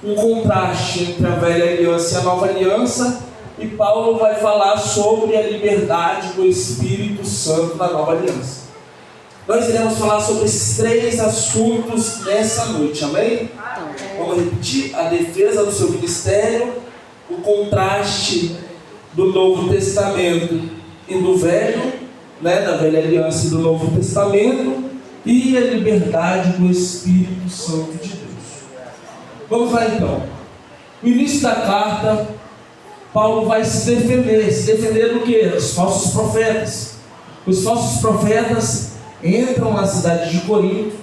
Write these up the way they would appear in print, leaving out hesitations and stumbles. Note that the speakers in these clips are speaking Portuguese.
um contraste entre a velha aliança e a nova aliança, e Paulo vai falar sobre a liberdade do Espírito Santo na nova aliança. Nós iremos falar sobre esses 3 assuntos nessa noite, amém? Vamos repetir: a defesa do seu ministério, o contraste do Novo Testamento e do Velho, da velha aliança e do Novo Testamento, e a liberdade do Espírito Santo de Deus. Vamos lá então. No início da carta, Paulo vai se defender do que? Dos falsos profetas. Os falsos profetas entram na cidade de Corinto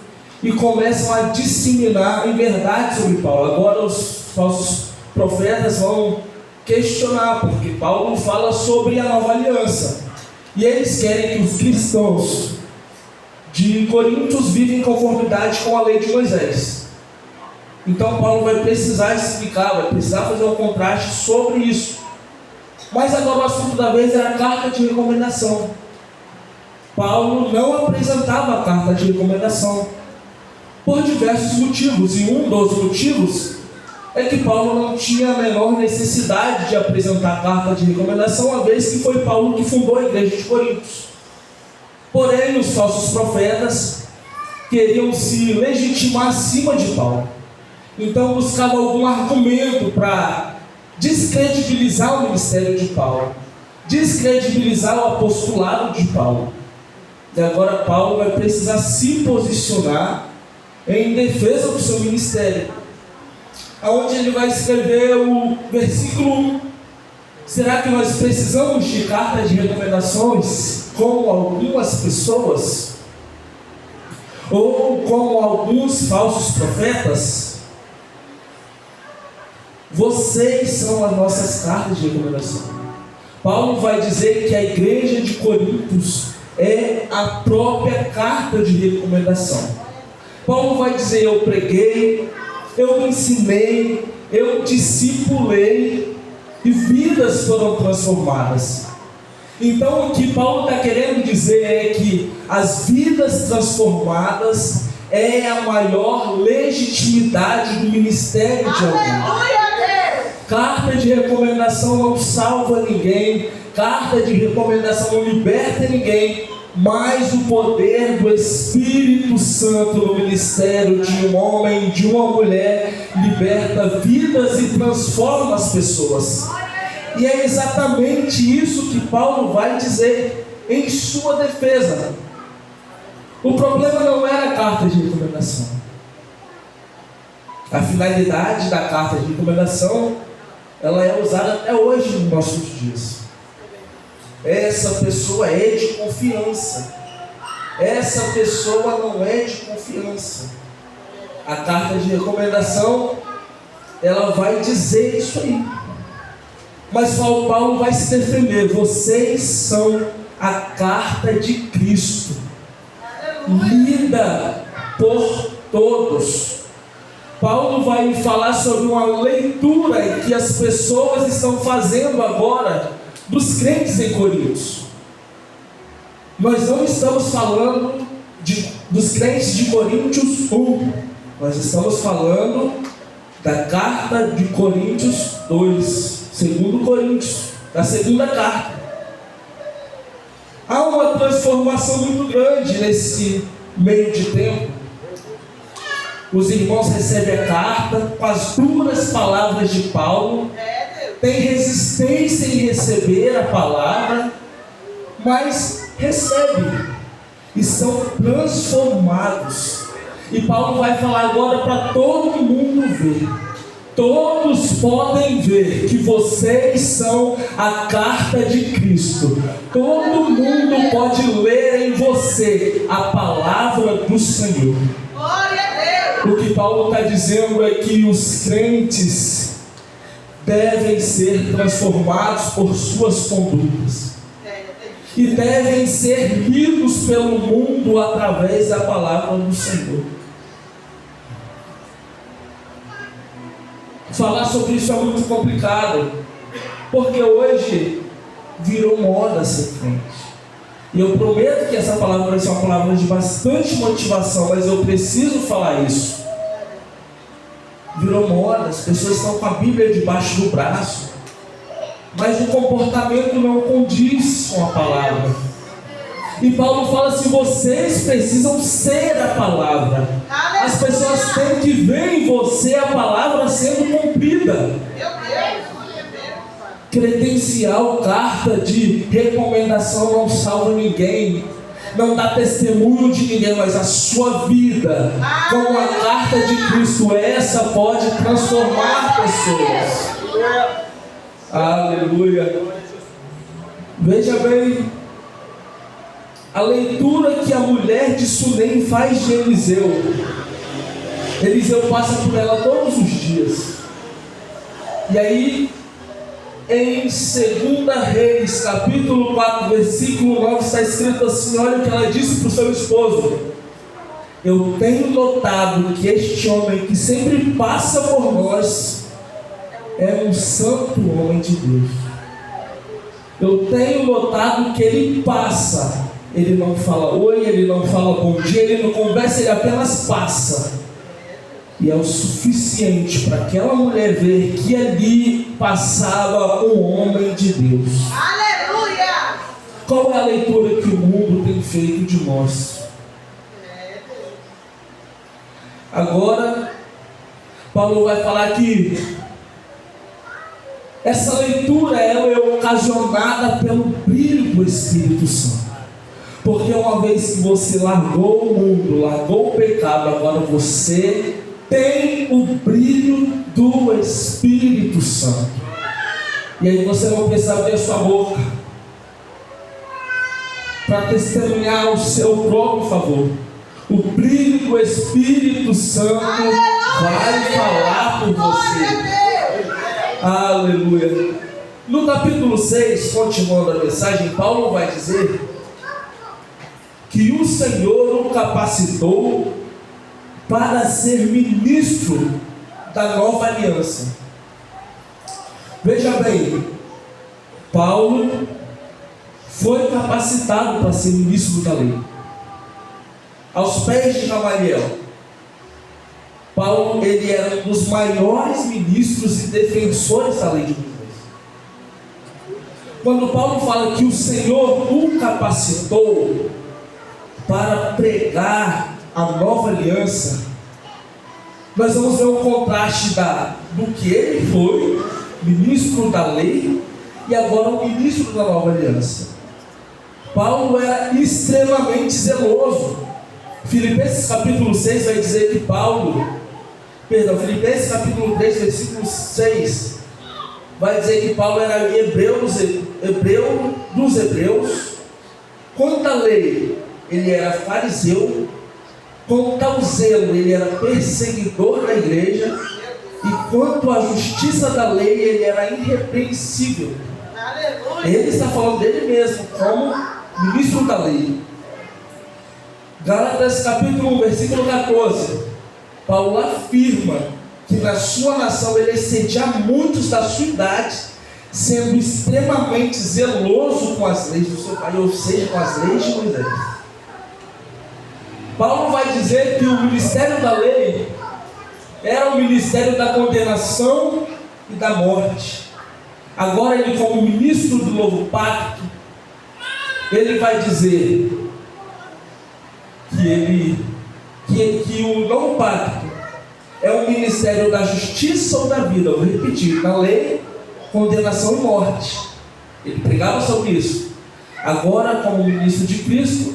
e começam a disseminar verdades sobre Paulo. Agora os falsos profetas vão questionar, porque Paulo fala sobre a nova aliança, e eles querem que os cristãos de Coríntios vivem em conformidade com a lei de Moisés. Então Paulo vai precisar explicar, vai precisar fazer um contraste sobre isso. Mas agora o assunto da vez era a carta de recomendação. Paulo não apresentava a carta de recomendação por diversos motivos, e um dos motivos é que Paulo não tinha a menor necessidade de apresentar a carta de recomendação, uma vez que foi Paulo que fundou a igreja de Coríntios. Porém, os falsos profetas queriam se legitimar acima de Paulo. Então buscavam algum argumento para descredibilizar o ministério de Paulo, descredibilizar o apostolado de Paulo. E agora Paulo vai precisar se posicionar em defesa do seu ministério, aonde ele vai escrever o versículo 1. Será que nós precisamos de cartas de recomendações como algumas pessoas? Ou como alguns falsos profetas? Vocês são as nossas cartas de recomendação. Paulo vai dizer que a igreja de Coríntios é a própria carta de recomendação. Paulo vai dizer: eu preguei, eu ensinei, eu discipulei, e vidas foram transformadas. Então o que Paulo está querendo dizer é que as vidas transformadas é a maior legitimidade do ministério de alguém. Carta de recomendação não salva ninguém, carta de recomendação não liberta ninguém, mas o poder do Espírito Santo no ministério de um homem, de uma mulher, liberta vidas e transforma as pessoas. E é exatamente isso que Paulo vai dizer em sua defesa. O problema não era a carta de recomendação. A finalidade da carta de recomendação, ela é usada até hoje nos nossos dias. Essa pessoa é de confiança. Essa pessoa não é de confiança. A carta de recomendação, ela vai dizer isso aí. Mas Paulo vai se defender: vocês são a carta de Cristo, lida por todos. Paulo vai falar sobre uma leitura que as pessoas estão fazendo agora dos crentes em Coríntios. Nós não estamos falando dos crentes de Coríntios 1. Nós estamos falando da carta de Coríntios 2, 2 Coríntios, da segunda carta. Há uma transformação muito grande nesse meio de tempo. Os irmãos recebem a carta com as duras palavras de Paulo, tem resistência em receber a palavra, mas recebem e são transformados. E Paulo vai falar agora para todo mundo ver. Todos podem ver que vocês são a carta de Cristo. Todo mundo pode ler em você a palavra do Senhor. O que Paulo está dizendo é que os crentes devem ser transformados por suas condutas e devem ser lidos pelo mundo através da palavra do Senhor. Falar sobre isso é muito complicado, porque hoje virou moda ser crente. E eu prometo que essa palavra vai ser uma palavra de bastante motivação, mas eu preciso falar isso. virou moda, as pessoas estão com a Bíblia debaixo do braço, mas o comportamento não condiz com a palavra. E Paulo fala assim: vocês precisam ser a palavra. As pessoas têm que ver em você a palavra sendo cumprida. Credencial, carta de recomendação não salva ninguém, não dá testemunho de ninguém, mas a sua vida, como a carta de Cristo, essa pode transformar pessoas. Aleluia. Veja bem, a leitura que a mulher de Sunem faz de Eliseu. Eliseu passa por ela todos os dias. E aí, em 2 Reis, capítulo 4, versículo 9, está escrito assim: olha o que ela disse para o seu esposo: eu tenho notado que este homem que sempre passa por nós é um santo homem de Deus. Eu tenho notado que ele passa, ele não fala oi, ele não fala bom dia, ele não conversa, ele apenas passa. E é o suficiente para aquela mulher ver que ali passava um homem de Deus. Aleluia! Qual é a leitura que o mundo tem feito de nós? Agora, Paulo vai falar que essa leitura ela é ocasionada pelo brilho do Espírito Santo. Porque uma vez que você largou o mundo, largou o pecado, agora você tem o brilho do Espírito Santo. E aí você não precisa abrir a sua boca para testemunhar o seu próprio favor. O brilho do Espírito Santo vai falar por você. Aleluia. No capítulo 6, continuando a mensagem, Paulo vai dizer que o Senhor o capacitou para ser ministro da nova aliança. Veja bem, Paulo foi capacitado para ser ministro da lei. Aos pés de Gamaliel, Paulo ele era um dos maiores ministros e defensores da lei de Moisés. Quando Paulo fala que o Senhor o capacitou para pregar a nova aliança, nós vamos ver um contraste do que ele foi, ministro da lei, e agora o ministro da nova aliança. Paulo era extremamente zeloso. Filipenses capítulo 6 vai dizer que Filipenses capítulo 3, versículo 6, vai dizer que Paulo era hebreu dos hebreus. Quanto à lei, ele era fariseu. Quanto ao zelo, ele era perseguidor da igreja. E quanto à justiça da lei, ele era irrepreensível. Ele está falando dele mesmo como ministro da lei. Gálatas capítulo 1, versículo 14, Paulo afirma que na sua nação ele excedia muitos da sua idade, sendo extremamente zeloso com as leis do seu pai, ou seja, com as leis de Moisés. Paulo vai dizer que o ministério da lei era o ministério da condenação e da morte. Agora ele, como ministro do novo pacto, ele vai dizer que o novo pacto é o ministério da justiça ou da vida. Eu vou repetir: na lei, condenação e morte. Ele pregava sobre isso. Agora, como ministro de Cristo,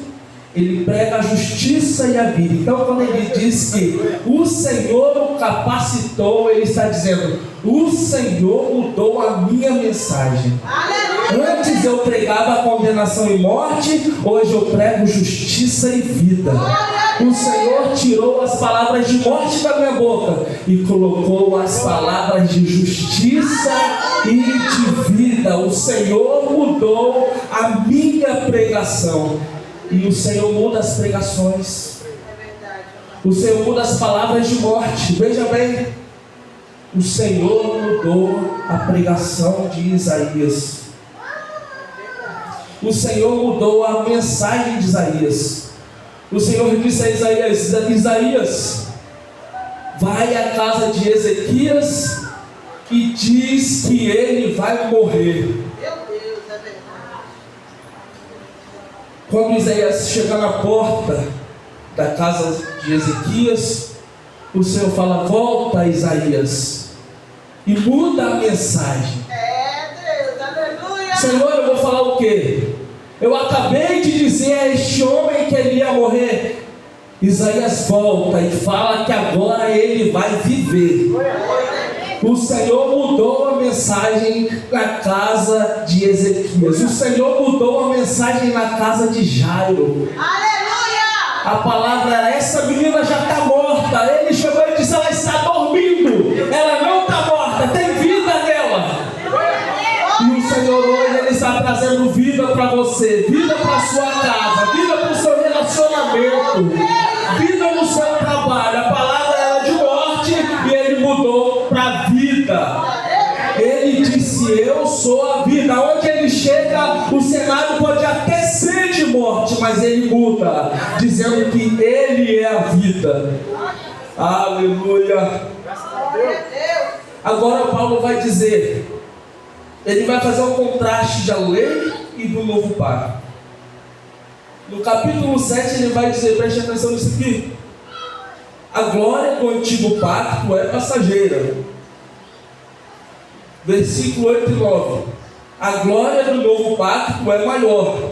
ele prega a justiça e a vida. Então, quando ele diz que o Senhor o capacitou, ele está dizendo: o Senhor mudou a minha mensagem. Antes eu pregava condenação e morte, hoje eu prego justiça e vida. O Senhor tirou as palavras de morte da minha boca e colocou as palavras de justiça e de vida. O Senhor mudou a minha pregação. E o Senhor muda as pregações. O Senhor muda as palavras de morte. Veja bem, o Senhor mudou a pregação de Isaías. O Senhor mudou a mensagem de Isaías. O Senhor disse a Isaías: Isaías, vai à casa de Ezequias e diz que ele vai morrer. Meu Deus, é verdade. Quando Isaías chega na porta da casa de Ezequias, o Senhor fala: volta, Isaías, e muda a mensagem. É, Deus, aleluia. Senhor, eu vou falar o quê? Eu acabei de dizer a este homem que ele ia morrer. Isaías volta e fala que agora ele vai viver. O Senhor mudou a mensagem na casa de Ezequias. O Senhor mudou a mensagem na casa de Jairo. Aleluia. A palavra era: essa menina já está morta. Ele chegou e disse: ela está dormindo. Ela não está morta, tem vida nela. E o Senhor hoje ele está trazendo vida para você, vida para a sua casa, vida para o seu relacionamento, vida no seu trabalho. A palavra era de morte e ele mudou para vida. Ele disse: eu sou a vida. Onde ele chega, o cenário pode até ser de morte, mas ele muda, dizendo que ele é a vida. Aleluia. Agora Paulo vai dizer, ele vai fazer um contraste da lei e do novo pacto. No capítulo 7 ele vai dizer, preste atenção nisso aqui: a glória do antigo pacto é passageira. Versículo 8 e 9: a glória do novo pacto é maior.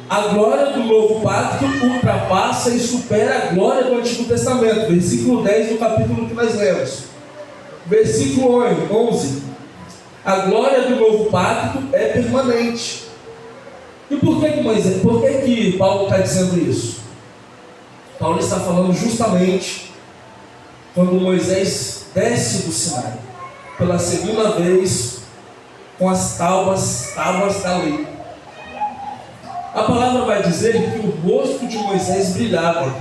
A glória do novo pacto ultrapassa e supera a glória do Antigo Testamento. Versículo 10 do capítulo que nós lemos. Versículo 11: a glória do novo pacto é permanente. E por que Paulo está dizendo isso? Paulo está falando justamente quando Moisés desce do Sinai pela segunda vez com as tábuas da lei. A palavra vai dizer que o rosto de Moisés brilhava.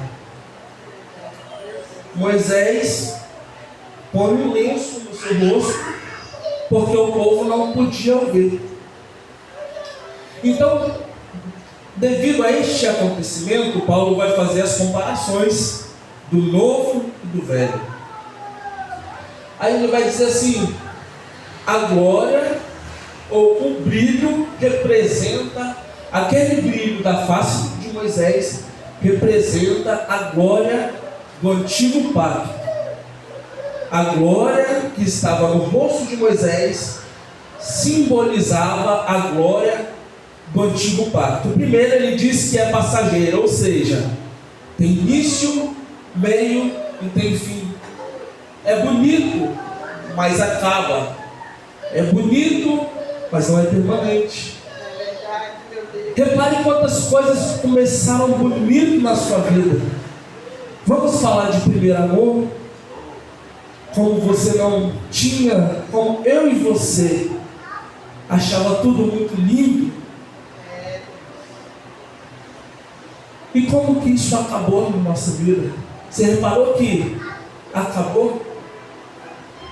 Moisés põe um lenço no seu rosto porque o povo não podia ver. Então, devido a este acontecimento, Paulo vai fazer as comparações do novo e do velho. Aí ele vai dizer assim: a glória ou o brilho representa, aquele brilho da face de Moisés representa a glória do antigo pacto. A glória que estava no rosto de Moisés simbolizava a glória do antigo pacto. Primeiro ele diz que é passageira, ou seja, tem início, meio e tem fim. É bonito, mas acaba. É bonito, mas não é permanente. Repare quantas coisas começaram bonito na sua vida. Vamos falar de primeiro amor? Como você não tinha, como eu e você achava tudo muito lindo. E como que isso acabou na nossa vida? Você reparou que acabou?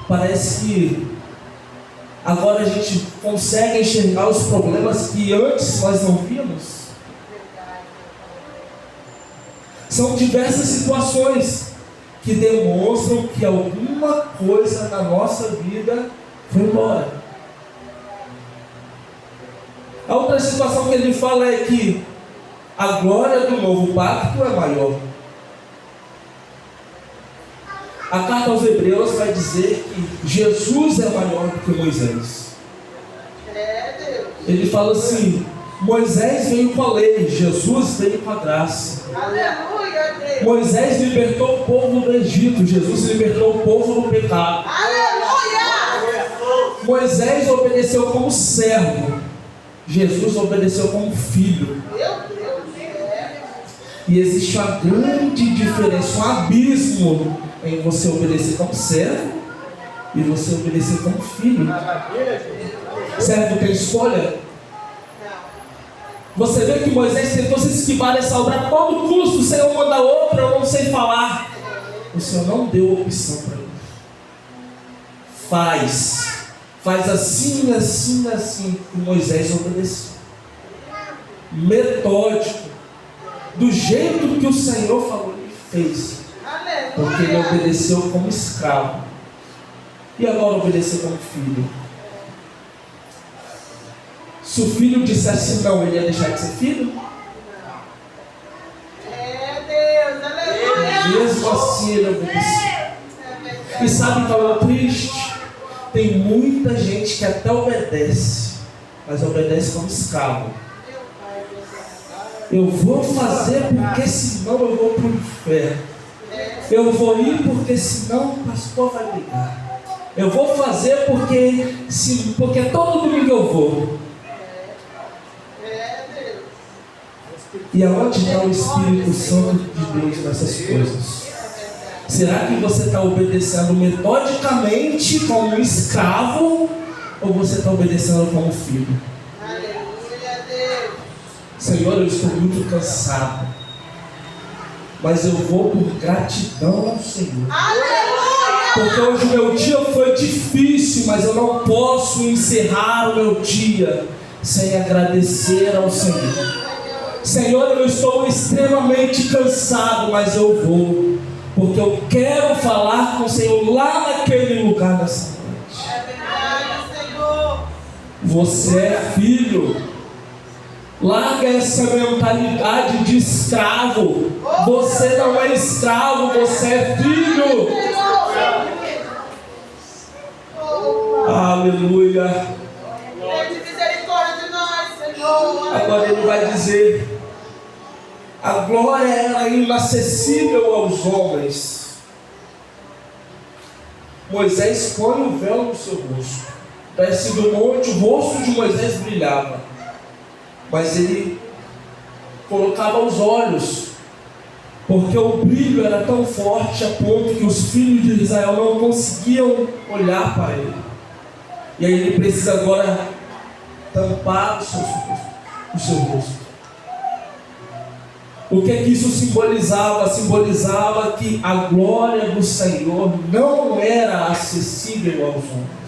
Parece que agora a gente consegue enxergar os problemas que antes nós não víamos. São diversas situações que demonstram que alguma coisa na nossa vida foi embora. A outra situação que ele fala é que a glória do novo pacto é maior. A carta aos Hebreus vai dizer que Jesus é maior do que Moisés. Ele fala assim: Moisés veio com a lei, Jesus veio com a graça. Aleluia, Deus. Moisés libertou o povo do Egito, Jesus libertou o povo do pecado. Aleluia. Moisés obedeceu como servo, Jesus obedeceu como filho. Meu Deus. E existe uma grande diferença, um abismo em você obedecer como servo e você obedecer como filho. Servo tem escolha? Você vê que Moisés tentou se esquivar dessa obra a todo custo. O Senhor manda outra, eu não sei falar. O Senhor não deu opção para ele. Faz assim, assim, assim. E Moisés obedeceu. Metódico. Do jeito que o Senhor falou, ele fez. Porque ele obedeceu como escravo. E agora obedecer como filho. Se o filho dissesse não, ele ia deixar de ser filho? Deus, aleluia. Mesmo assim ele obedeceu. E sabe qual é o triste? Tem muita gente que até obedece, mas obedece como escravo. Eu vou fazer porque senão eu vou para o inferno. Eu vou ir porque senão o pastor vai brigar. Eu vou fazer porque todo domingo eu vou. E aonde está o Espírito Santo de Deus nessas coisas? Será que você está obedecendo metodicamente como um escravo? Ou você está obedecendo como filho? Aleluia, Deus. Senhor, eu estou muito cansado, mas eu vou por gratidão ao Senhor. Aleluia. Porque hoje o meu dia foi difícil, mas eu não posso encerrar o meu dia sem agradecer ao Senhor. Senhor, eu estou extremamente cansado, mas eu vou, porque eu quero falar com o Senhor lá naquele lugar dessa noite. É verdade, Senhor. Você é filho. Larga essa mentalidade de escravo. Você não é escravo, você é filho. Aleluia. Tem misericórdia de nós, Senhor. Agora ele vai dizer: a glória era inacessível aos homens. Moisés põe o véu no seu rosto. Desce do monte, o rosto de Moisés brilhava. Mas ele colocava os olhos, porque o brilho era tão forte a ponto que os filhos de Israel não conseguiam olhar para ele. E aí ele precisa agora tampar o seu rosto. O que é que isso simbolizava? Simbolizava que a glória do Senhor não era acessível aos homens.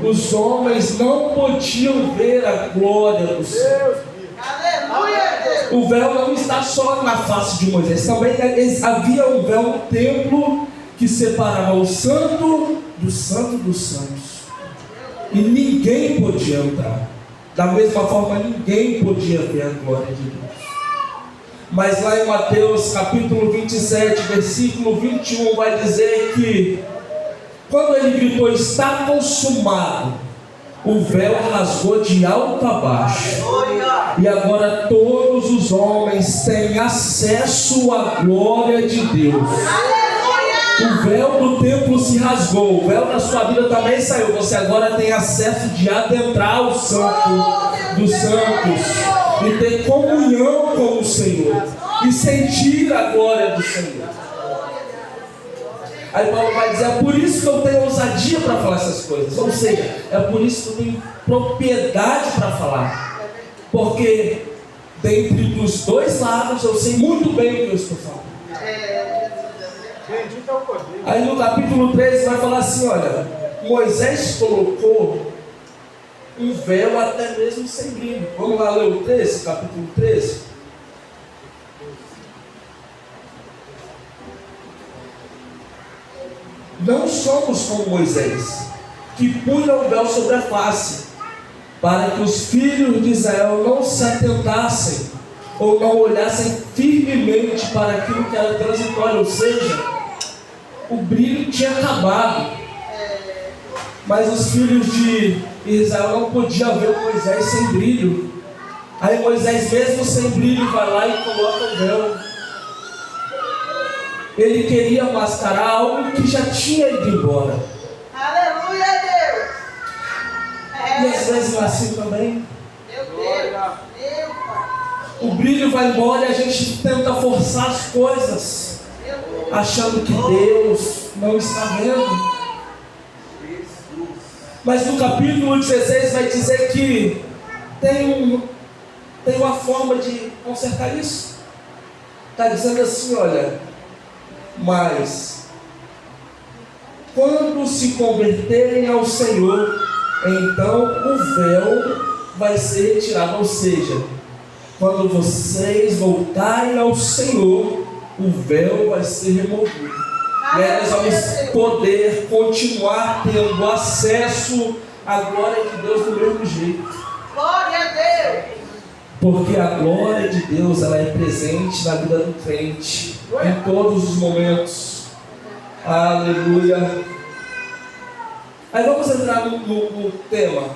Os homens não podiam ver a glória do Senhor. Aleluia, Deus. O véu não está só na face de Moisés. Também havia um véu no templo que separava o santo dos santos. E ninguém podia entrar. Da mesma forma, ninguém podia ver a glória de Deus. Mas lá em Mateus capítulo 27, versículo 21, vai dizer que quando ele gritou, está consumado, o véu rasgou de alto a baixo. E agora todos os homens têm acesso à glória de Deus. O véu do templo se rasgou, o véu da sua vida também saiu. Você agora tem acesso de adentrar o santo dos santos e ter comunhão com o Senhor e sentir a glória do Senhor. Aí Paulo vai dizer: é por isso que eu tenho ousadia para falar essas coisas. Ou seja, é por isso que eu tenho propriedade para falar. Porque dentre dos dois lados eu sei muito bem o que eu estou falando. Aí no capítulo 13 vai falar assim: olha, Moisés colocou um véu até mesmo sem brilho. Vamos lá ler o 13, capítulo 13. Não somos como Moisés, que punha o véu sobre a face, para que os filhos de Israel não se atentassem ou não olhassem firmemente para aquilo que era transitório, ou seja, o brilho tinha acabado. Mas os filhos de Israel não podiam ver Moisés sem brilho. Aí Moisés, mesmo sem brilho, vai lá e coloca o véu. Ele queria mascarar algo que já tinha ido embora. Aleluia, Deus. E às vezes é assim também. Meu Deus. Meu Pai. O brilho vai embora e a gente tenta forçar as coisas, achando que Deus não está vendo. Mas no capítulo 16 vai dizer que tem uma forma de consertar isso. Está dizendo assim: olha, mas quando se converterem ao Senhor, então o véu vai ser retirado. Ou seja, quando vocês voltarem ao Senhor, o véu vai ser removido. E aí nós vamos poder continuar tendo acesso à glória de Deus do mesmo jeito. Glória a Deus. Porque a glória de Deus, ela é presente na vida do crente, em todos os momentos. Aleluia. Aí vamos entrar no tema: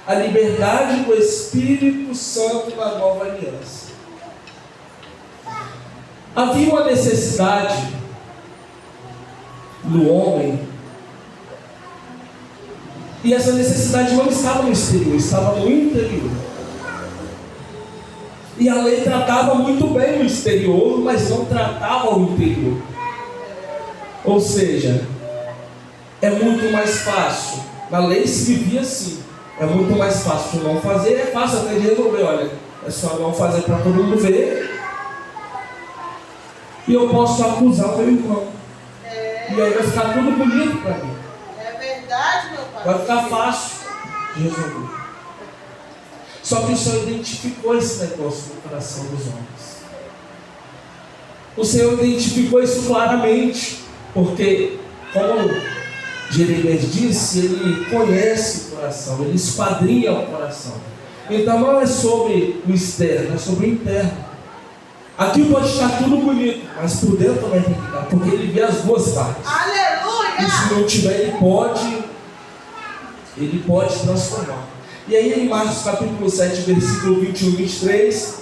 a liberdade do Espírito Santo na nova aliança. Havia uma necessidade no homem, e essa necessidade não estava no exterior, estava no interior. E a lei tratava muito bem o exterior, mas não tratava o interior. Ou seja, é muito mais fácil. Na lei se vivia assim. É muito mais fácil não fazer, é fácil até de resolver. Olha, é só não fazer para todo mundo ver. E eu posso acusar o meu irmão. E aí vai ficar tudo bonito para mim. É verdade, meu pai. Vai ficar fácil de resolver. Só que o Senhor identificou esse negócio no coração dos homens. O Senhor identificou isso claramente, porque, como Jeremias disse, Ele conhece o coração, Ele esquadrinha o coração. Então não é sobre o externo, é sobre o interno. Aqui pode estar tudo bonito, mas por dentro também tem que estar, porque Ele vê as duas partes. Aleluia! E se não tiver, Ele pode transformar. E aí em Marcos capítulo 7, versículo 21 e 23,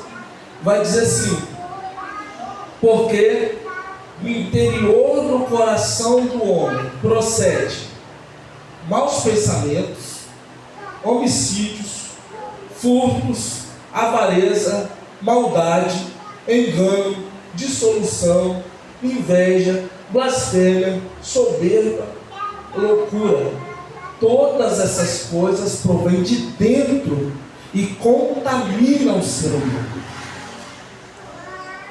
vai dizer assim: porque do interior do coração do homem procede maus pensamentos, homicídios, furtos, avareza, maldade, engano, dissolução, inveja, blasfêmia, soberba, loucura. Todas essas coisas provêm de dentro e contaminam o ser humano.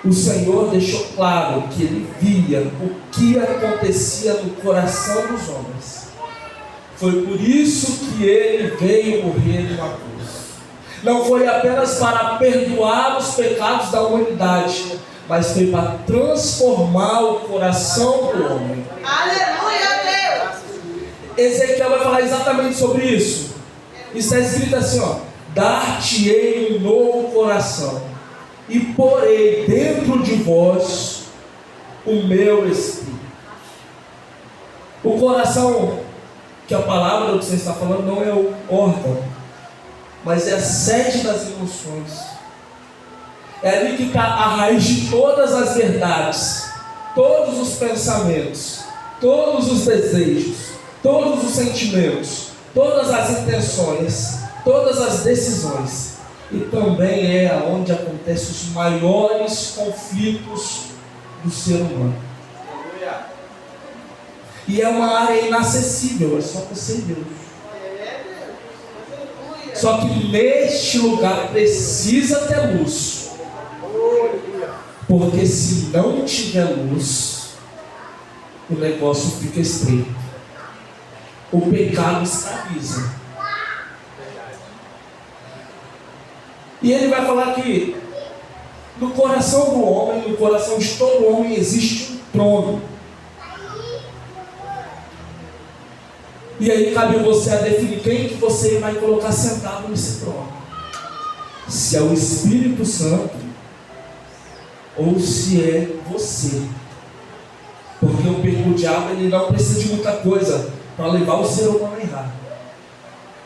O Senhor deixou claro que Ele via o que acontecia no coração dos homens. Foi por isso que Ele veio morrer numa cruz. Não foi apenas para perdoar os pecados da humanidade, mas foi para transformar o coração do homem. Aleluia, Deus! Ezequiel vai falar exatamente sobre isso. Está escrito assim, ó: dar-te-ei um novo coração, e porei dentro de vós o meu espírito. O coração, que a palavra que você está falando não é o órgão, mas é a sede das emoções. É ali que está a raiz de todas as verdades, todos os pensamentos, todos os desejos, todos os sentimentos, todas as intenções, todas as decisões. E também é onde acontecem os maiores conflitos do ser humano. E é uma área inacessível, é só você e Deus. Só que neste lugar precisa ter luz. Porque se não tiver luz, o negócio fica estreito. O pecado escraviza. E ele vai falar que no coração do homem, no coração de todo homem, existe um trono. E aí cabe você a definir quem que você vai colocar sentado nesse trono. Se é o Espírito Santo ou se é você. Porque o diabo ele não precisa de muita coisa para levar o ser humano a errar.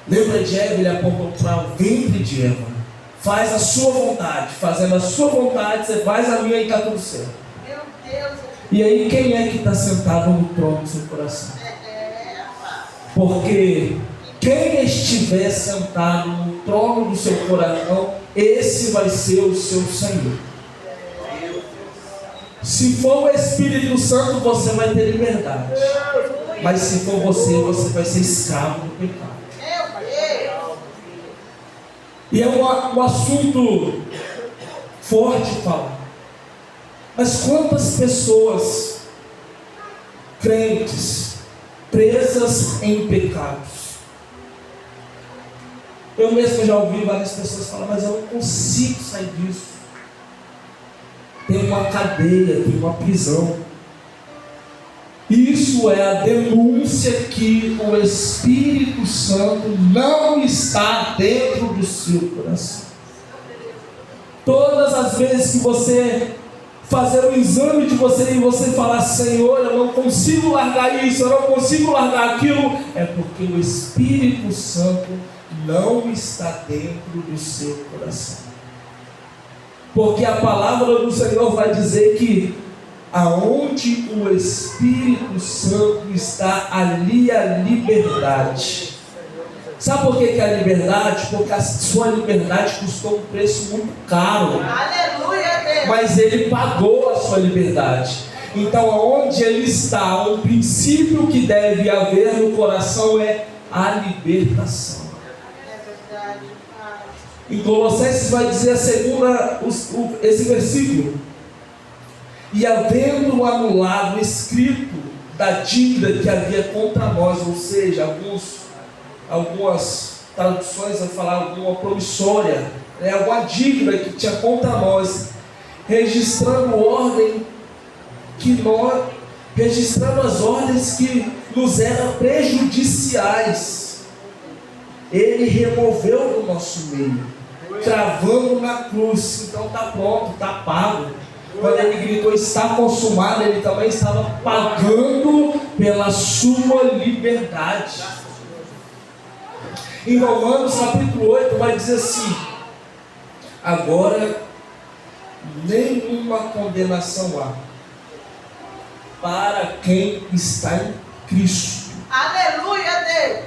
Lembra de Eva? Ele apontou para o ventre de Eva. Faz a sua vontade. Fazendo a sua vontade, você faz a minha e está tudo certo. Meu Deus! E aí quem é que está sentado no trono do seu coração? Porque quem estiver sentado no trono do seu coração, esse vai ser o seu Senhor. Se for o Espírito Santo, você vai ter liberdade. Mas se for você, você vai ser escravo do pecado. E é um assunto forte falar. Mas quantas pessoas crentes presas em pecados? Eu mesmo já ouvi várias pessoas falar: mas eu não consigo sair disso. tem uma cadeia, tem uma prisão. Isso é a denúncia que o Espírito Santo não está dentro do seu coração. Todas as vezes que você fazer um exame de você e você falar: Senhor, eu não consigo largar isso, eu não consigo largar aquilo, é porque o Espírito Santo não está dentro do seu coração. Porque a palavra do Senhor vai dizer que aonde o Espírito Santo está, ali a liberdade. Sabe por que a liberdade? Porque a sua liberdade custou um preço muito caro. Aleluia, Deus. Mas Ele pagou a sua liberdade. Então, aonde Ele está, um princípio que deve haver no coração é a libertação. É verdade, Pai. Em Colossenses vai dizer esse versículo: e havendo anulado o escrito da dívida que havia contra nós, ou seja, algumas traduções vão falar alguma promissória, alguma dívida que tinha contra nós, registrando as ordens que nos eram prejudiciais, Ele removeu do nosso meio, cravando na cruz. Então está pronto, está pago. Quando Ele gritou está consumado, Ele também estava pagando pela sua liberdade. Em Romanos capítulo 8 vai dizer assim: agora nenhuma condenação há para quem está em Cristo. Aleluia, Deus.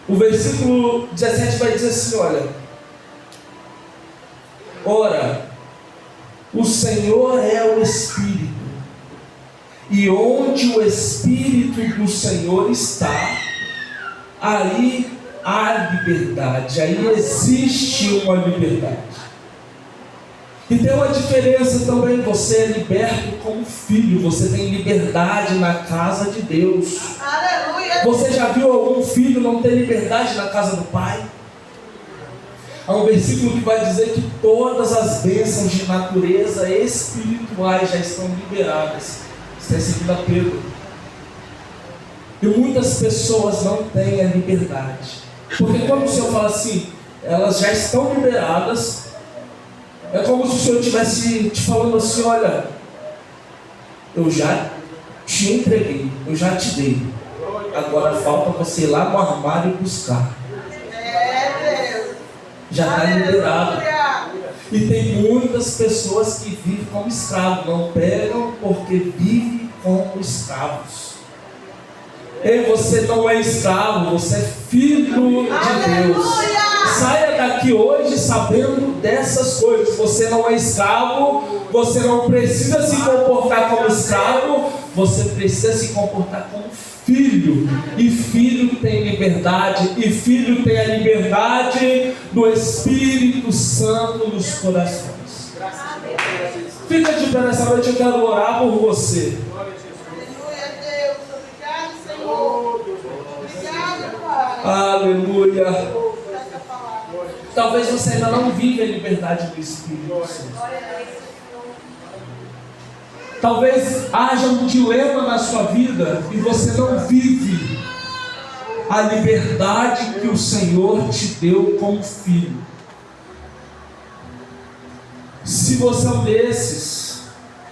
O versículo 17 vai dizer assim: olha, ora, o Senhor é o Espírito, e onde o Espírito do Senhor está, aí há liberdade, aí existe uma liberdade. E tem uma diferença também: você é liberto como filho, você tem liberdade na casa de Deus. Aleluia. Você já viu algum filho não ter liberdade na casa do pai? Há um versículo que vai dizer que todas as bênçãos de natureza espirituais já estão liberadas. Isso é 2 Pedro. E muitas pessoas não têm a liberdade, porque quando o Senhor fala assim, elas já estão liberadas, é como se o Senhor estivesse te falando assim: olha, eu já te entreguei, eu já te dei, agora falta você ir lá no armário e buscar. É, Deus. Já está liberado. E tem muitas pessoas que vivem como escravos, não pegam porque vivem como escravos. Ei, você não é escravo, você é filho de Deus. Saia daqui hoje sabendo dessas coisas. Você não é escravo, você não precisa se comportar como escravo, você precisa se comportar como filho. E filho tem liberdade, e filho tem a liberdade do Espírito Santo nos corações. Fica de pé nessa noite, eu quero orar por você. Aleluia. Talvez você ainda não vive a liberdade do Espírito Santo. Talvez haja um dilema na sua vida e você não vive a liberdade que o Senhor te deu como filho. Se você é um desses,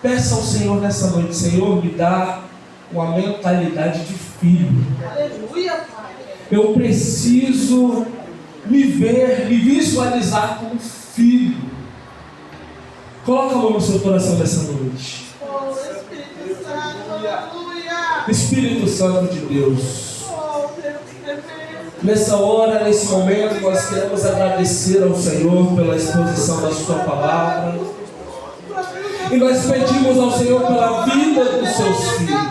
peça ao Senhor nessa noite: Senhor, me dá uma mentalidade de filho. Aleluia, Pai. Eu preciso me ver, me visualizar como filho. Coloca a mão no seu coração nessa noite. Oh, Espírito Santo, aleluia. Espírito Santo de Deus, Oh, Deus. nessa hora, nesse momento, nós queremos agradecer ao Senhor pela exposição da sua palavra. E nós pedimos ao Senhor pela vida dos seus filhos.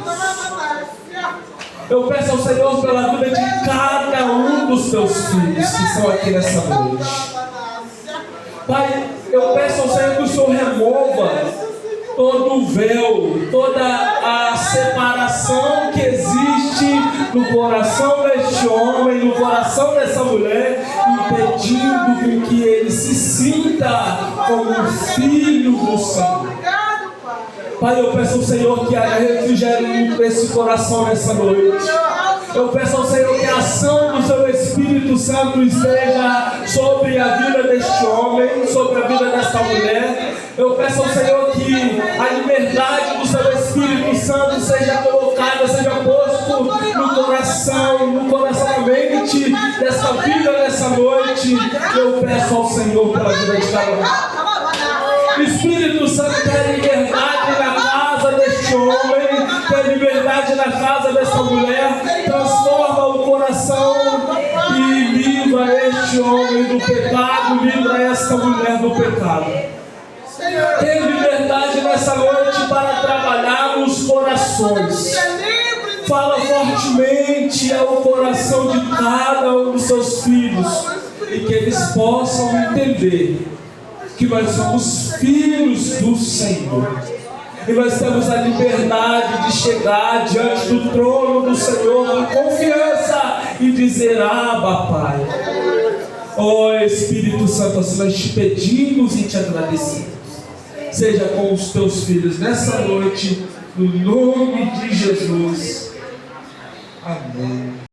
Eu peço ao Senhor pela vida de cada um dos teus filhos que estão aqui nessa noite. Pai, eu peço ao Senhor que o Senhor remova todo o véu, toda a separação que existe no coração deste homem, no coração dessa mulher, em impedindo que ele se sinta como um filho do Senhor. Obrigado, Pai. Pai, eu peço ao Senhor que haja refrigério nesse coração nessa noite. Eu peço ao Senhor que a ação do Seu Espírito Santo esteja sobre a vida deste homem, sobre a vida desta mulher. Eu peço ao Senhor que a liberdade do Seu Espírito Santo seja colocada, seja posto no coração, na mente dessa vida nessa noite. Eu peço ao Senhor pela vida de cada um. Espírito Santo, quer liberdade na casa deste homem, quer liberdade na casa desta mulher. Transforma o coração e livra este homem do pecado, livra esta mulher do pecado. Tem liberdade nessa noite para trabalhar nos corações. Fala fortemente ao coração de cada um dos seus filhos e que eles possam entender que nós somos filhos do Senhor. E nós temos a liberdade de chegar diante do trono do Senhor com confiança e dizer: Abba, Pai. Ó Espírito Santo, assim nós te pedimos e te agradecemos. Seja com os teus filhos nessa noite, no nome de Jesus. Amém.